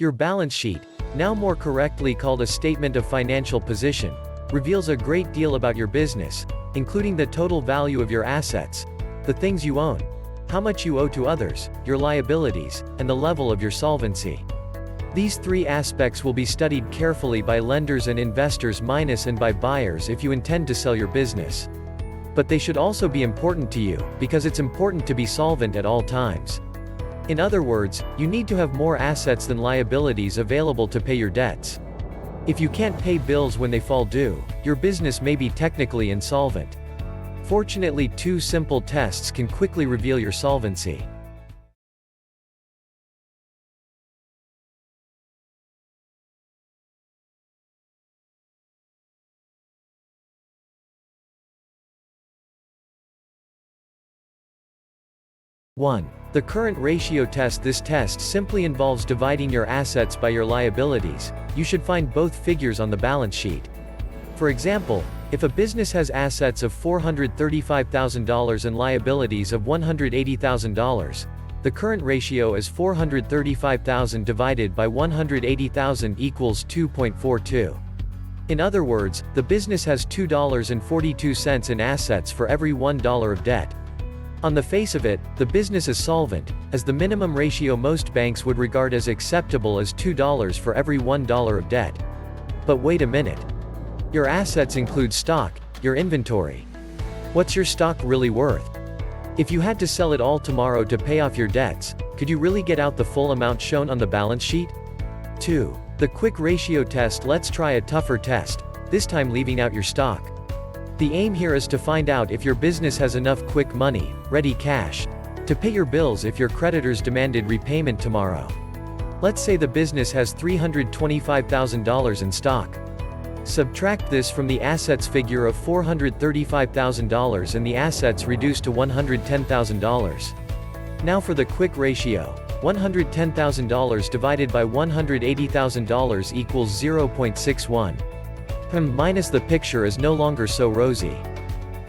Your balance sheet, now more correctly called a statement of financial position, reveals a great deal about your business, including the total value of your assets, the things you own, how much you owe to others, your liabilities, and the level of your solvency. These three aspects will be studied carefully by lenders and investors and by buyers if you intend to sell your business. But they should also be important to you, because it's important to be solvent at all times. In other words, you need to have more assets than liabilities available to pay your debts. If you can't pay bills when they fall due, your business may be technically insolvent. Fortunately, two simple tests can quickly reveal your solvency. One. The current ratio test. This test simply involves dividing your assets by your liabilities. You should find both figures on the balance sheet. For example, if a business has assets of $435,000 and liabilities of $180,000, the current ratio is $435,000 divided by $180,000 equals 2.42. In other words, the business has $2.42 in assets for every $1 of debt. On the face of it, the business is solvent, as the minimum ratio most banks would regard as acceptable is $2 for every $1 of debt. But wait a minute. Your assets include stock, your inventory. What's your stock really worth? If you had to sell it all tomorrow to pay off your debts, could you really get out the full amount shown on the balance sheet? 2. The quick ratio test. Let's try a tougher test, this time leaving out your stock. The aim here is to find out if your business has enough quick money, ready cash, to pay your bills if your creditors demanded repayment tomorrow. Let's say the business has $325,000 in stock. Subtract this from the assets figure of $435,000 and the assets reduced to $110,000. Now for the quick ratio. $110,000 divided by $180,000 equals 0.61. Minus the picture is no longer so rosy.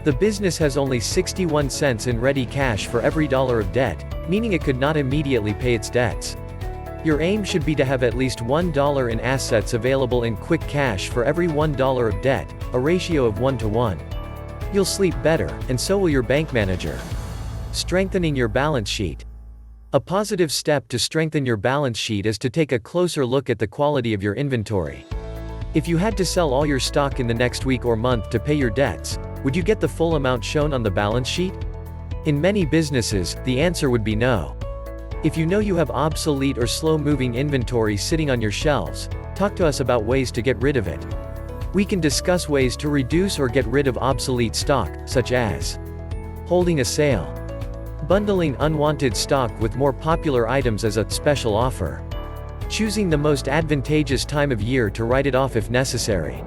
The business has only 61 cents in ready cash for every dollar of debt, meaning it could not immediately pay its debts. Your aim should be to have at least $1 in assets available in quick cash for every $1 of debt, a ratio of 1 to 1. You'll sleep better, and so will your bank manager. Strengthening your balance sheet. A positive step to strengthen your balance sheet is to take a closer look at the quality of your inventory. If you had to sell all your stock in the next week or month to pay your debts, would you get the full amount shown on the balance sheet? In many businesses, the answer would be no. If you know you have obsolete or slow-moving inventory sitting on your shelves, talk to us about ways to get rid of it. We can discuss ways to reduce or get rid of obsolete stock, such as holding a sale, bundling unwanted stock with more popular items as a special offer, choosing the most advantageous time of year to write it off if necessary.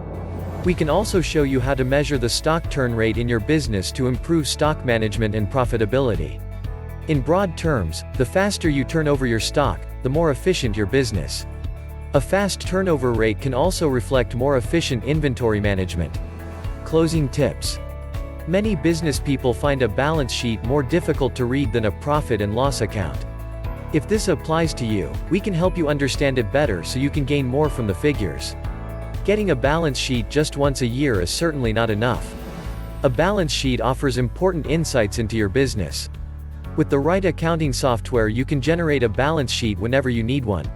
We can also show you how to measure the stock turn rate in your business to improve stock management and profitability. In broad terms, the faster you turn over your stock, the more efficient your business. A fast turnover rate can also reflect more efficient inventory management. Closing tips. Many business people find a balance sheet more difficult to read than a profit and loss account. If this applies to you, we can help you understand it better so you can gain more from the figures. Getting a balance sheet just once a year is certainly not enough. A balance sheet offers important insights into your business. With the right accounting software, you can generate a balance sheet whenever you need one.